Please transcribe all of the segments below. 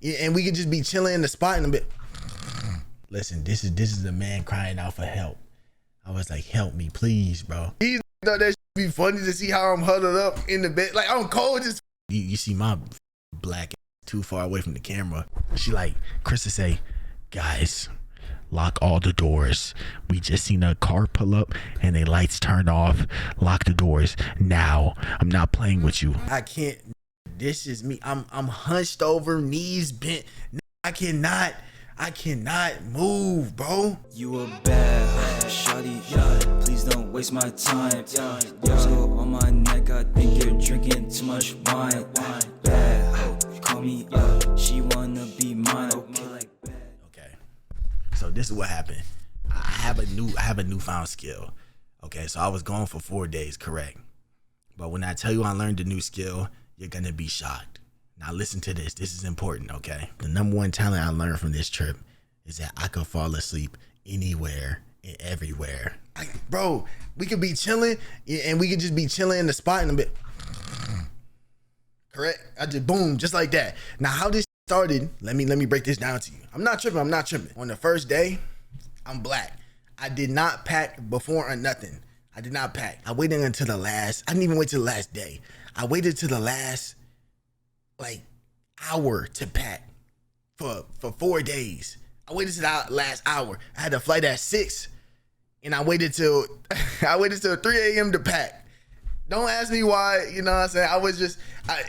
and we could just be chilling in the spot and a bit. Listen, this is a man crying out for help. I was like, help me, please, bro. These thought that should be funny to see how I'm huddled up in the bed. Like, I'm cold. Just you see my black ass too far away from the camera. She like, Krista say, guys, lock all the doors. We just seen a car pull up and the lights turned off. Lock the doors now. I'm not playing with you. I can't. This is me. I'm hunched over, knees bent. I cannot move, bro. You a bad shawty, yeah. Please don't waste my time. So on my neck, I think you're drinking too much wine. Bad, call me, yeah. She wanna be mine. Okay. So this is what happened. I have a newfound skill. Okay, so I was gone for 4 days, correct? But when I tell you I learned a new skill, you're gonna be shocked. Now listen to this. This is important, okay? The #1 talent I learned from this trip is that I could fall asleep anywhere and everywhere. Bro, we could be chilling and we could just be chilling in the spot and a bit. Correct? I just boom, just like that. Now how this started, let me break this down to you. I'm not tripping. On the first day, I'm black. I did not pack before or nothing. I did not pack. I waited until the last, I didn't even wait till the last day. I waited till the last like hour to pack for 4 days. I waited till the last hour. I had a flight at 6 and I waited till 3 a.m. to pack. Don't ask me why, you know what I'm saying? I was just, I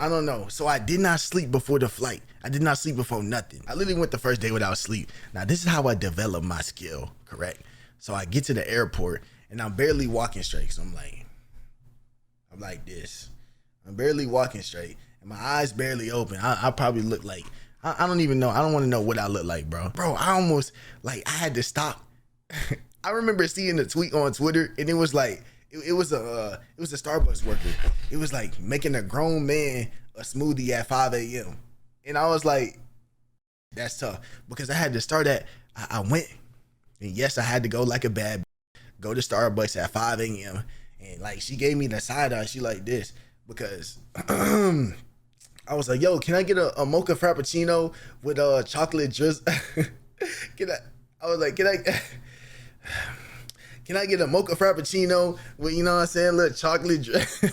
don't know. So I did not sleep before the flight. I did not sleep before nothing. I literally went the first day without sleep. Now this is how I developed my skill, correct? So I get to the airport and I'm barely walking straight. So I'm like this. I'm barely walking straight. My eyes barely open. I probably look like, I don't even know. I don't want to know what I look like, bro. Bro, I almost, like, I had to stop. I remember seeing a tweet on Twitter and it was like, it was a Starbucks worker. It was like making a grown man a smoothie at 5 a.m. And I was like, that's tough because I had to start at, I went and yes, I had to go like a bad, go to Starbucks at 5 a.m. And like, she gave me the side eye. She like this because, I was like, yo, can I get a mocha frappuccino with chocolate drizzle? I was like, can I get a mocha frappuccino with, you know what I'm saying, little chocolate drizzle?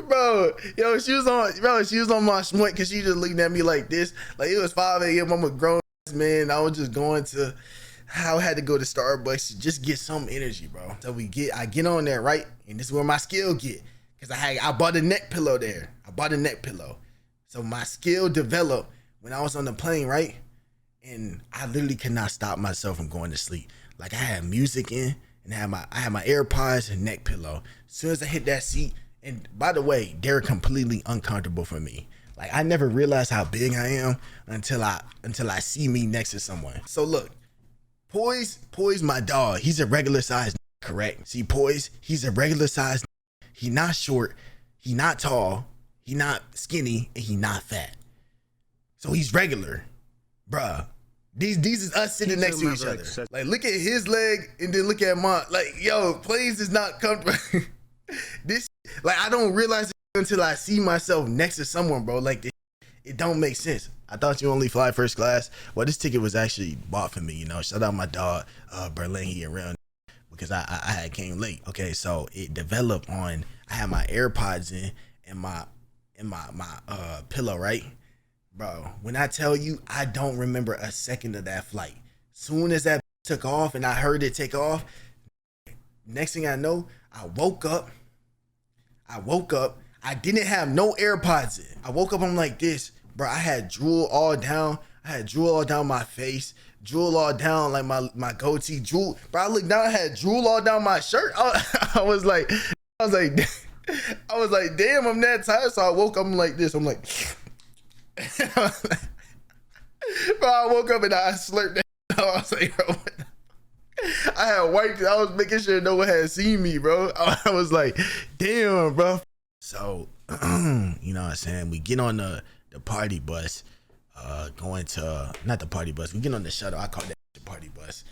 Bro, she was on my schmoint because she just looking at me like this. Like it was 5 a.m. I'm a grown man. I was just going to, I had to go to Starbucks to just get some energy, bro. So I get on there, right? And this is where my skill get. Cause I bought a neck pillow there. So my skill developed when I was on the plane, right? And I literally could not stop myself from going to sleep. Like I had music in and I had my AirPods and neck pillow. As soon as I hit that seat, and by the way, they're completely uncomfortable for me. Like I never realized how big I am until I see me next to someone. So look, Poise, my dog, he's a regular size, correct? See, Poise, he's a regular size. He not short, he not tall, he not skinny, and he not fat. So he's regular, bruh. These is us sitting next to each other. Like look at his leg and then look at mine. Like yo, Plays is not comfortable. This, like I don't realize it until I see myself next to someone, bro. Like this, it don't make sense. I thought you only fly first class. Well, this ticket was actually bought for me, you know. Shout out my dog, Berlin, he around. Because I had came late. Okay, so it developed on, I had my AirPods in and my pillow, right? Bro, when I tell you, I don't remember a second of that flight. Soon as that took off and I heard it take off, next thing I know, I woke up. I didn't have no AirPods in. I woke up, I'm like this. Bro, I had drool all down. My face. Drool all down like my goatee. Drool, bro. I looked down. I had drool all down my shirt. I was like, damn, I'm that tired. So I woke up. I'm like this. I'm like, bro. I woke up and I slurped that. I was like, bro, I had wiped. I was making sure no one had seen me, bro. I was like, damn, bro. So, you know what I'm saying? We get on the party bus. Going to, not the party bus, we get on the shuttle. I call that the party bus.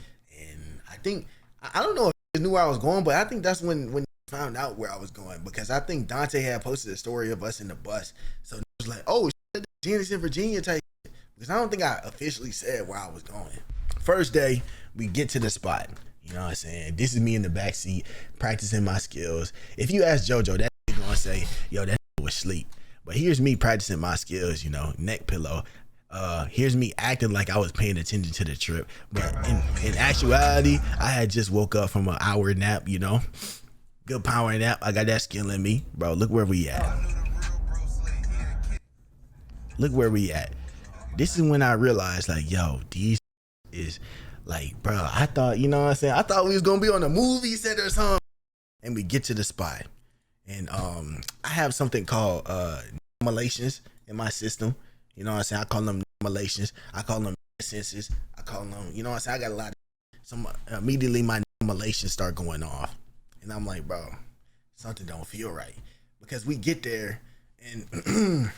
And I think, I don't know if they knew where I was going, but I think that's when they found out where I was going, because I think Dante had posted a story of us in the bus. So was like, oh, shit, Janice in Virginia type. Because I don't think I officially said where I was going. First day, we get to the spot. You know what I'm saying? This is me in the back seat practicing my skills. If you ask JoJo, that gonna say, yo, that was sleep. But here's me practicing my skills, you know, neck pillow. Here's me acting like I was paying attention to the trip. But in actuality, I had just woke up from an hour nap, you know. Good power nap. I got that skill in me. Bro, look where we at. Look where we at. This is when I realized, like, yo, these is like, bro, I thought, you know what I'm saying? I thought we was gonna be on a movie set or something. And we get to the spot. And I have something called malations in my system. You know what I'm saying? I call them malations. I call them senses. I call them, you know what I'm saying? I got a lot of some immediately my malations start going off. And I'm like, bro, something don't feel right. Because we get there and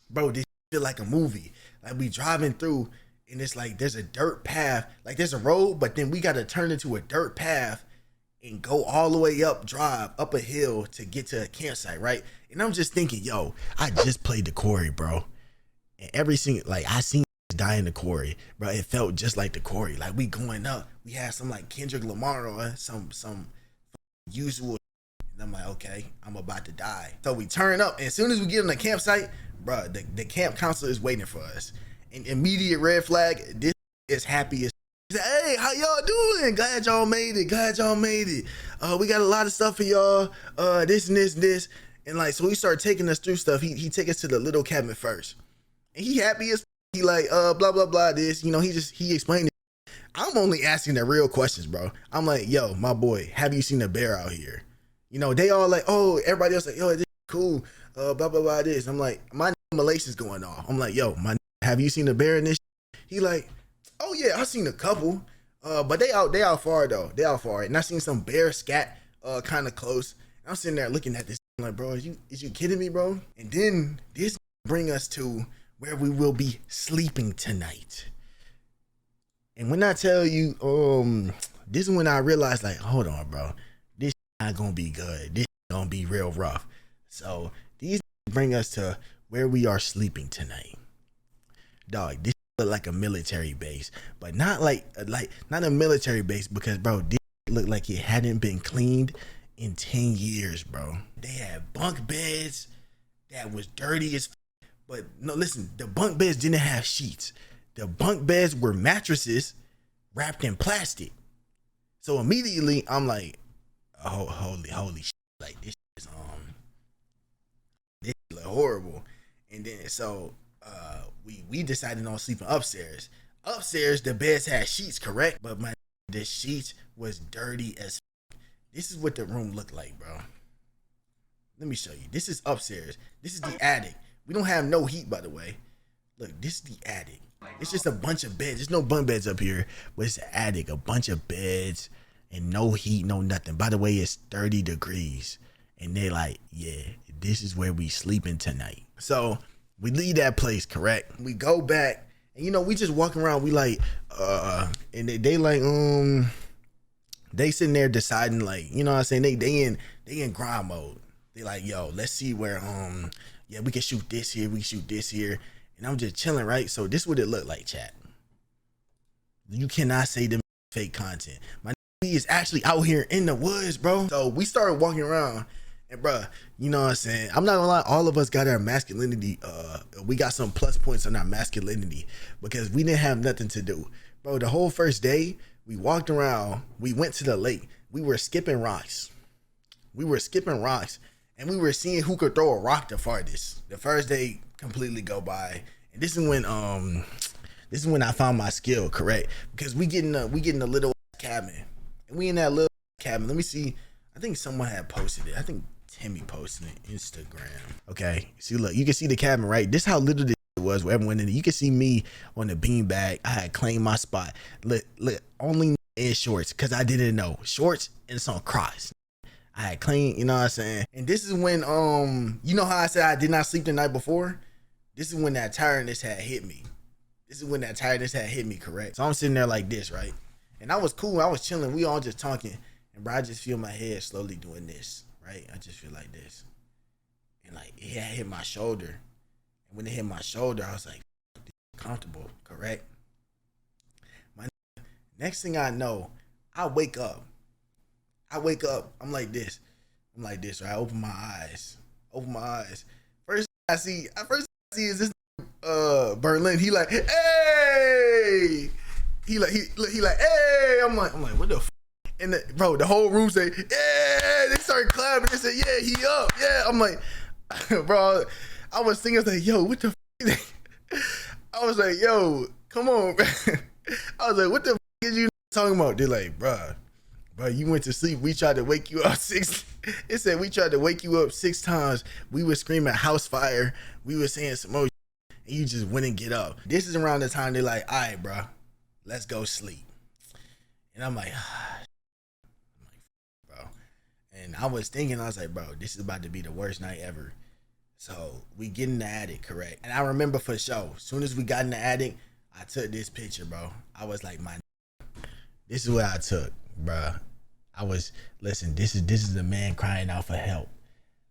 bro, this feel like a movie. Like we driving through and it's like there's a dirt path. Like there's a road, but then we gotta turn into a dirt path and go all the way up, drive up a hill to get to a campsite, right? And I'm just thinking, yo, I just played the quarry, bro. And every single, like, I seen die in the quarry, bro. It felt just like the quarry. Like we going up, we had some like Kendrick Lamar or some usual. And I'm like, okay, I'm about to die. So we turn up, and as soon as we get in the campsite, bro, the camp counselor is waiting for us. And immediate red flag, this is happy as. He said, hey, how y'all doing? Glad y'all made it. Glad y'all made it. We got a lot of stuff for y'all. This and this and this. And like, so he started taking us through stuff. He take us to the little cabin first. And he happy as he like, blah, blah, blah, this. You know, he explained it. I'm only asking the real questions, bro. I'm like, yo, my boy, have you seen a bear out here? You know, they all like, oh, everybody else like, yo, this is cool. Blah, blah, blah, this. I'm like, my malations going off. I'm like, yo, have you seen a bear in this? He like, oh yeah, I seen a couple. But they out far though. They out far. And I seen some bear scat kind of close. I'm sitting there looking at this. I'm like, bro, is you kidding me, bro? And then this bring us to where we will be sleeping tonight. And when I tell you, this is when I realized, like, hold on, bro, this not gonna be good. This gonna be real rough. So these bring us to where we are sleeping tonight. Dog, this look like a military base, but not like not a military base because, bro, this looked like it hadn't been cleaned in 10 years, bro. They had bunk beds that was dirty as. But no, listen, the bunk beds didn't have sheets. The bunk beds were mattresses wrapped in plastic. So immediately I'm like, oh, holy shit, like this is horrible. And then so we decided on sleeping upstairs. Upstairs the beds had sheets, correct? But the sheets was dirty as fuck. This is what the room looked like, bro. Let me show you. This is upstairs. This is the attic. We don't have no heat, by the way. Look, this is the attic. It's just a bunch of beds. There's no bunk beds up here, but it's the attic. A bunch of beds and no heat, no nothing. By the way, it's 30 degrees. And they're like, yeah, this is where we sleeping tonight. So we leave that place, correct? We go back and, you know, we just walking around. We like, and they like, they sitting there deciding, like, you know what I'm saying? They in grind mode. They like, yo, let's see where, yeah, we can shoot this here. We can shoot this here. And I'm just chilling, right? So this is what it looked like, chat. You cannot say them fake content. My is actually out here in the woods, bro. So we started walking around and, bro, you know what I'm saying? I'm not gonna lie. All of us got our masculinity. We got some plus points on our masculinity because we didn't have nothing to do. Bro, the whole first day, we walked around. We went to the lake. We were skipping rocks. And we were seeing who could throw a rock the farthest. The first day completely go by, and this is when I found my skill, correct? Because we get in a little cabin, and we in that little cabin. Let me see. I think someone had posted it. I think Timmy posted it Instagram. Okay, see, look, you can see the cabin, right? This is how little this was. Where everyone in it. You can see me on the beanbag. I had claimed my spot. Look, only in shorts because I didn't know shorts and some Crocs. I had clean, you know what I'm saying? And this is when, you know how I said I did not sleep the night before? This is when that tiredness had hit me. Correct? So I'm sitting there like this, right? And I was cool. I was chilling. We all just talking. And bro, I just feel my head slowly doing this, right? I just feel like this. And like, it had hit my shoulder. And when it hit my shoulder, I was like, comfortable, correct? My next thing I know, I wake up. I'm like this, right? I open my eyes. First thing I see is this Berlin. He like, hey. He like, hey. I'm like, what the f? And the whole room say, yeah. They started clapping. They said, yeah, he up. Yeah. I'm like, bro. I was thinking, like, yo, what the f? I was like, yo, come on, man. I was like, what the f is you talking about? They're like, bro, you went to sleep. We tried to wake you up It said we tried to wake you up 6 times. We were screaming house fire. We were saying some more and you just wouldn't get up. This is around the time they're like, all right, bro, let's go sleep. And I'm like, bro. And I was thinking, I was like, bro, this is about to be the worst night ever. So we get in the attic, correct? And I remember for sure, as soon as we got in the attic, I took this picture, bro. I was like, this is what I took, bro. Listen, this is a man crying out for help.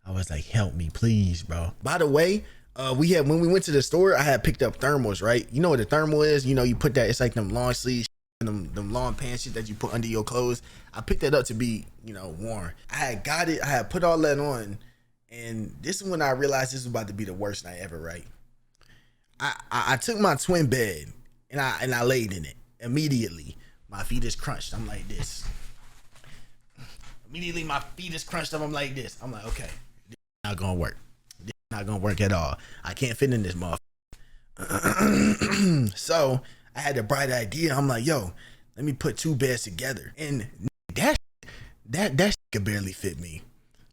I was like, help me, please, bro. By the way, when we went to the store, I had picked up thermals, right? You know what a thermal is? You know, you put that, it's like them long sleeves, them long pants shit that you put under your clothes. I picked that up to be, warm. I had got it, I had put all that on, and this is when I realized this was about to be the worst night ever, right? I took my twin bed and I laid in it. Immediately, my feet is crunched. I'm like this. Immediately, my feet is crunched up. I'm like this. I'm like, okay, this is not gonna work. This is not gonna work at all. I can't fit in this motherfucker. So I had a bright idea. I'm like, yo, let me put 2 beds together, and that could barely fit me.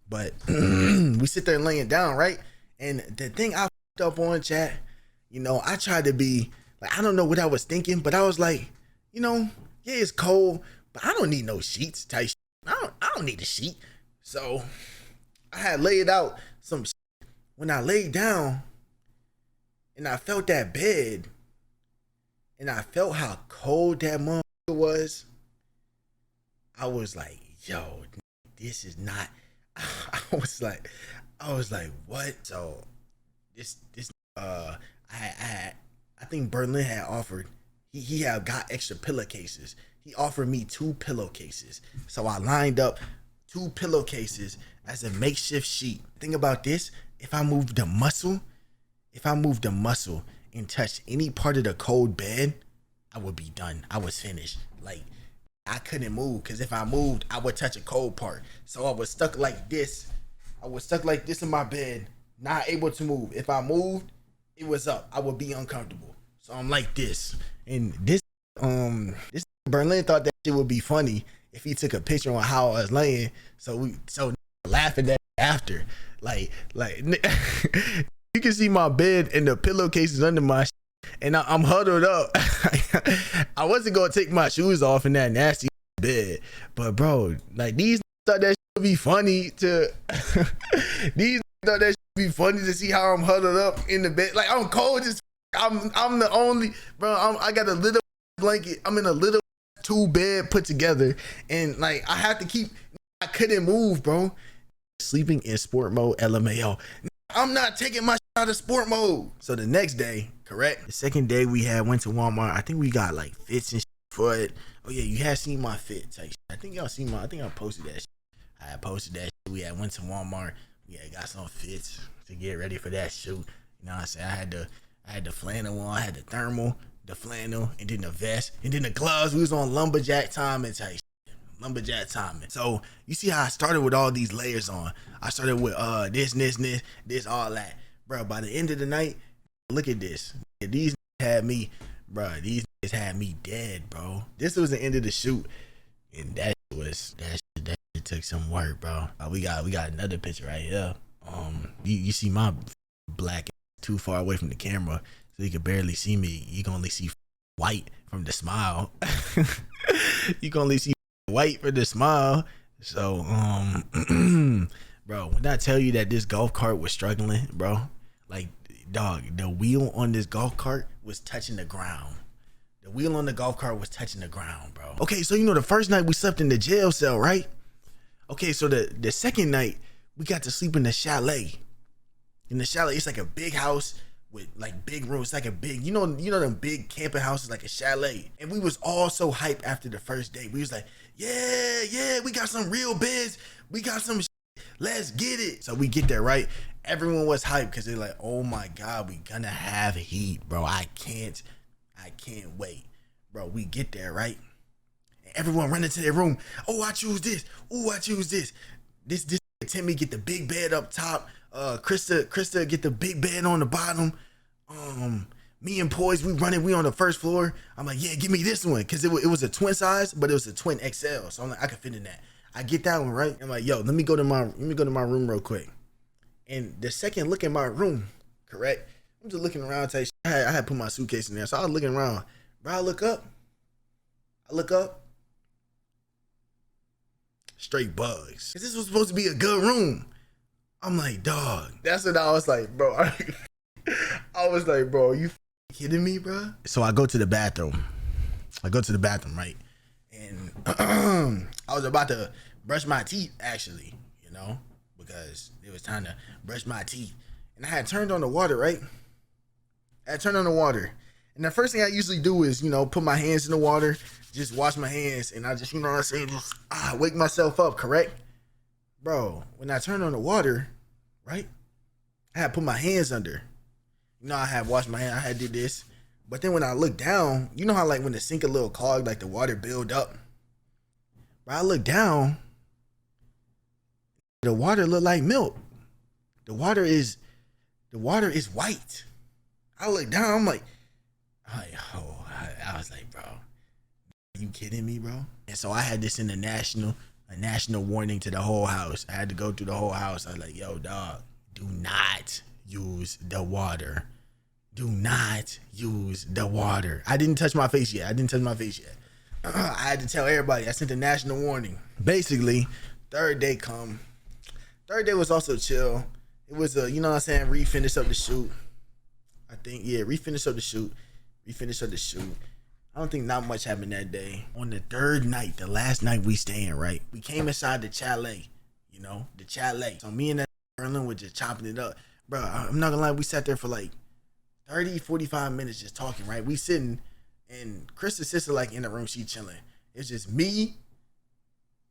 But we sit there laying down, right? And the thing I fucked up on, chat, I tried to be like, I don't know what I was thinking, but I was like, yeah, it's cold, but I don't need no sheets type shit. I don't need a sheet. So I had laid out some shit. When I laid down and I felt that bed and I felt how cold that motherfucker was, I was like, yo, this is not. I was like, what? So I think Berlin had offered. He had got extra pillowcases. He offered me 2 pillowcases. So I lined up 2 pillowcases as a makeshift sheet. Think about this. If I moved the muscle and touched any part of the cold bed, I would be done. I was finished. Like, I couldn't move, because if I moved, I would touch a cold part. So I was stuck like this. In my bed, not able to move. If I moved, it was up. I would be uncomfortable. So I'm like this. And this Berlin thought that shit would be funny if he took a picture on how I was laying. So laughing at after. Like you can see my bed and the pillowcases under my shit, and I'm huddled up. I wasn't gonna take my shoes off in that nasty bed, but bro, like these thought that shit would be funny to see how I'm huddled up in the bed. Like, I'm cold as I'm the only, bro. I got a little blanket. I'm in a little 2 bed put together, and like I couldn't move, bro. Sleeping in sport mode, LMAO. I'm not taking my shit out of sport mode. So the next day, correct? The second day we went to Walmart. I think we got like fits and shit for it. Oh yeah, you had seen my fit type shit. I think I posted that shit. I had posted that shit. We went to Walmart. We got some fits to get ready for that shoot. You know what I'm saying? I had the flannel on, I had the thermal, the flannel, and then the vest, and then the gloves. We was on lumberjack timing type shit. Lumberjack timing. So you see how I started with all these layers on. I started with this, all that. Bro, by the end of the night, look at this. These had me, bro. These had me dead, bro. This was the end of the shoot, and that shit took some work, bro. We got another picture right here. You see my black too far away from the camera, so you can barely see me. You can only see white from the smile. You can only see white for the smile. So bro, when I tell you that this golf cart was struggling, bro, like, dog, the wheel on this golf cart was touching the ground. The wheel on the golf cart was touching the ground, bro. Okay, so the first night we slept in the jail cell, right? Okay, so the second night we got to sleep in the chalet. In the chalet, it's like a big house with like big rooms, like a big, you know them big camping houses, like a chalet. And we was all so hyped after the first day. We was like, yeah, we got some real beds. We got some shit. Let's get it. So we get there, right? Everyone was hyped because they're like, oh my God, we gonna have heat, bro. I can't wait. Bro, we get there, right? And everyone run into their room. Oh, I choose this. Oh, I choose this. This Timmy get the big bed up top. Krista get the big bed on the bottom. Me and Poise, we on the first floor. I'm like, yeah, give me this one. Cause it was a twin size, but it was a twin XL. So I'm like, I can fit in that. I get that one, right? I'm like, yo, let me go to my room real quick. And the second look in my room, correct? I'm just looking around. I had put my suitcase in there. So I was looking around. Bro, I look up. Straight bugs. Cause this was supposed to be a good room. I'm like, dog. That's what I was like, bro. I was like, bro, are you kidding me, bro? So I go to the bathroom. Right? And I was about to brush my teeth, actually, because it was time to brush my teeth. And I had turned on the water, right? And the first thing I usually do is, put my hands in the water, just wash my hands, and I just, just wake myself up, correct? Bro, when I turned on the water, right, I had put my hands under. I had washed my hands, I had did this. But then when I looked down, you know how like when the sink a little clogged, like the water build up? Bro, I looked down, the water looked like milk. The water is white. I looked down, I'm like, oh, I was like, bro, are you kidding me, bro? And so I had this in a national warning to the whole house. I had to go through the whole house. I was like, yo, dog, do not use the water. Do not use the water. I didn't touch my face yet. I had to tell everybody. I sent a national warning. Basically, third day come. Third day was also chill. It was refinish up the shoot. I think, yeah, refinish up the shoot. I don't think not much happened that day. On the third night, the last night we staying, right? We came inside the chalet, the chalet. So me and that Berlin were just chopping it up. Bro, I'm not gonna lie, we sat there for like 30, 45 minutes just talking, right? We sitting, and Krista's sister like in the room, she chilling. It's just me,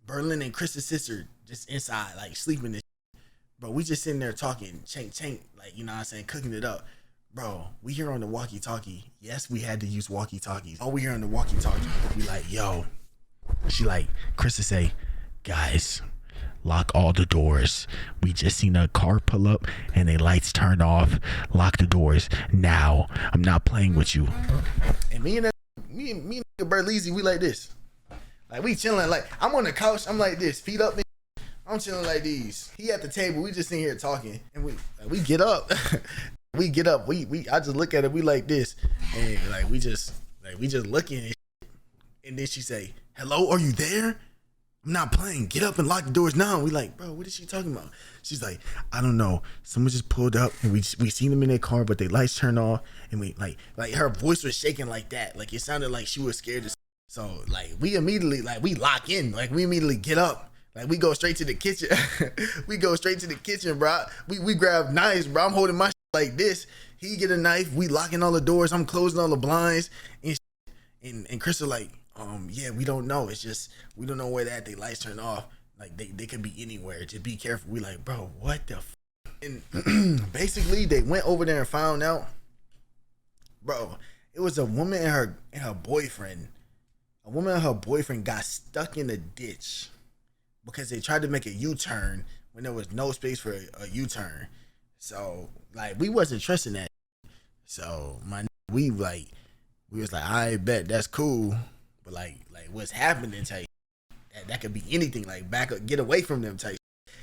Berlin, and Krista's sister just inside, like sleeping and shit. Bro, we just sitting there talking, chank, like, cooking it up. Bro, we hear on the walkie-talkie. Yes, we had to use walkie-talkies. Oh, we hear on the walkie-talkie. We like, yo. She like, Krista say, guys, lock all the doors. We just seen a car pull up and the lights turned off. Lock the doors now. I'm not playing with you. And me and Berleezy, we like this. Like, we chilling. Like, I'm on the couch. I'm like this, feet up. I'm chilling like these. He at the table. We just sitting here talking, and we get up. We get up. I just look at it. We like this, and like we just looking. And then she say, "Hello, are you there? I'm not playing. Get up and lock the doors now." We like, bro, what is she talking about? She's like, I don't know. Someone just pulled up, and we seen them in their car, but their lights turned off, and we like her voice was shaking like that. Like it sounded like she was scared. So like we immediately we lock in. Like we immediately get up. Like we go straight to the kitchen. Bro. We grab knives, bro. I'm holding my shit like this. He get a knife. We locking all the doors. I'm closing all the blinds. And Krista like, yeah, we don't know. It's just we don't know where they lights turn off. Like they could be anywhere. Just be careful. We like, bro, what the f-? And basically they went over there and found out, bro, it was a woman and her boyfriend. A woman and her boyfriend got stuck in a ditch because they tried to make a U-turn when there was no space for a U-turn. So like we wasn't trusting that. So we was like, I bet that's cool, but like what's happening type. That could be anything. Like back up, get away from them type.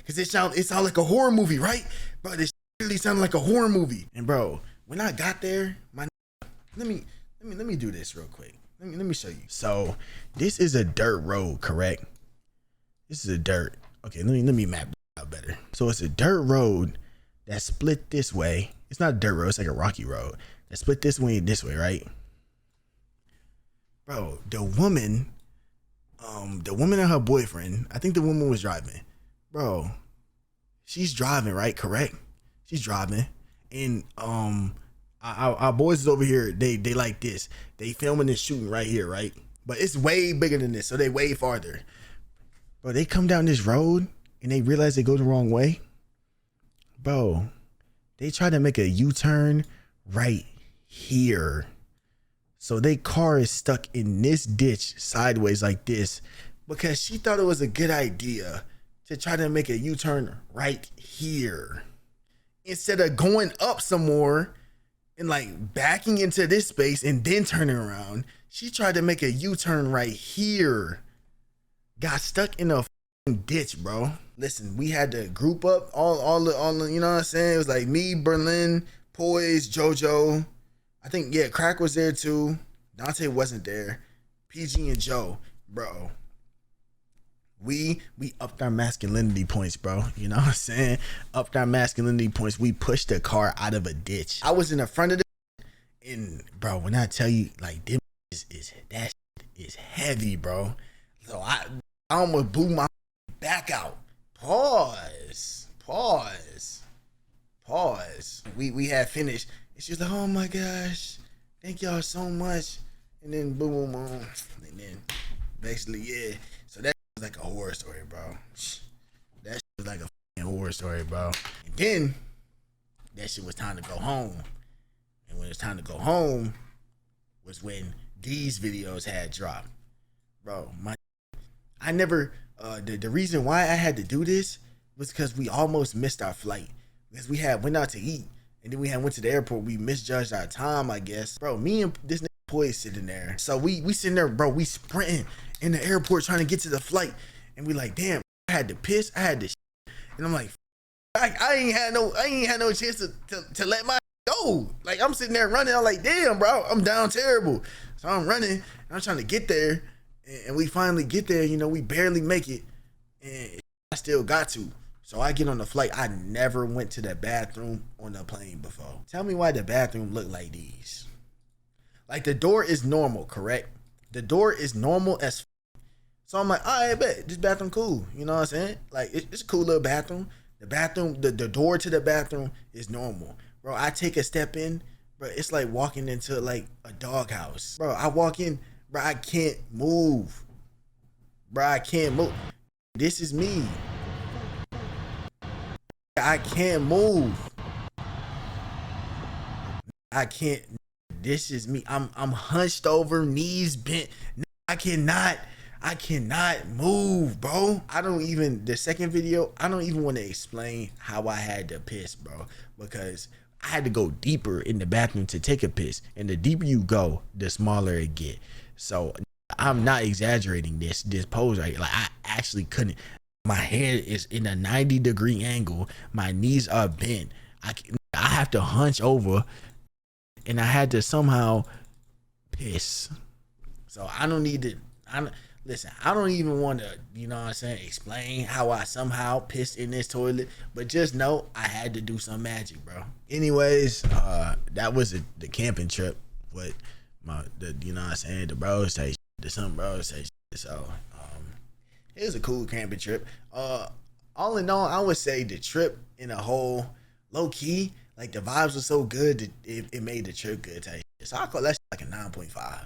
Cause it sound like a horror movie, right, bro? This really sounded like a horror movie. And bro, when I got there, let me do this real quick. Let me show you. So this is a dirt road, correct? This is a dirt. Okay, let me map it out better. So it's a dirt road that split this way. It's not a dirt road, it's like a rocky road that split this way and this way, right? Bro, the woman and her boyfriend, I think the woman was driving. Bro, she's driving, right? Correct? She's driving. And our boys is over here. They like this. They filming and shooting right here, right? But it's way bigger than this, so they way farther. Bro, they come down this road and they realize they go the wrong way. Bro, they try to make a U-turn right here. So their car is stuck in this ditch sideways like this because she thought it was a good idea to try to make a U-turn right here. Instead of going up some more and like backing into this space and then turning around, she tried to make a U-turn right here. Got stuck in a ditch, bro. Listen, we had to group up all the, you know what I'm saying? It was like me, Berlin, Poise, JoJo. I think, yeah, Crack was there too. Dante wasn't there. PG and Joe, bro. We upped our masculinity points, bro. You know what I'm saying? Upped our masculinity points. We pushed the car out of a ditch. I was in the front of the, and bro, when I tell you, like, them that is heavy, bro. So I almost blew my back out. Pause. We had finished. And she was like, oh my gosh, thank y'all so much. And then boom, and then basically, yeah. So that was like a horror story, bro. That shit was like a fucking horror story, bro. And then that shit was time to go home. And when it was time to go home was when these videos had dropped. Bro, I never, the reason why I had to do this was because we almost missed our flight. Because we had went out to eat. And then we had went to the airport. We misjudged our time, I guess. Bro, me and this nigga Poise sitting there. So we sitting there, bro. We sprinting in the airport trying to get to the flight. And we like, damn, I had to piss. I had to shit. And I'm like, I ain't had no chance to let my go. Like, I'm sitting there running. I'm like, damn, bro, I'm down terrible. So I'm running. And I'm trying to get there. And we finally get there. You know, we barely make it. And I still got to. So I get on the flight. I never went to the bathroom on the plane before. Tell me why the bathroom look like these. Like, the door is normal, correct? The door is normal as so I'm like, all right, bet this bathroom cool. You know what I'm saying? Like, it's a cool little bathroom. The bathroom, the door to the bathroom is normal. Bro, I take a step in, bro, it's like walking into like a doghouse. Bro, I walk in, bro, I can't move. Bro, I can't move. This is me. I can't move. I can't. This is me. I'm hunched over, knees bent. I cannot move, bro. The second video, I don't even want to explain how I had to piss, bro, because I had to go deeper in the bathroom to take a piss, and the deeper you go, the smaller it get. So I'm not exaggerating this pose right here. Like, I actually couldn't. My head is in a 90-degree angle. My knees are bent. I have to hunch over, and I had to somehow piss. So I don't need to. Listen, I don't even want to, you know what I'm saying, explain how I somehow pissed in this toilet, but just know I had to do some magic, bro. Anyways, that was the camping trip with you know what I'm saying, the bros say shit, the SomeBros say shit. So it was a cool camping trip. All in all, I would say the trip in a whole, low key, like the vibes were so good that it made the trip good. So I call that like a 9.5.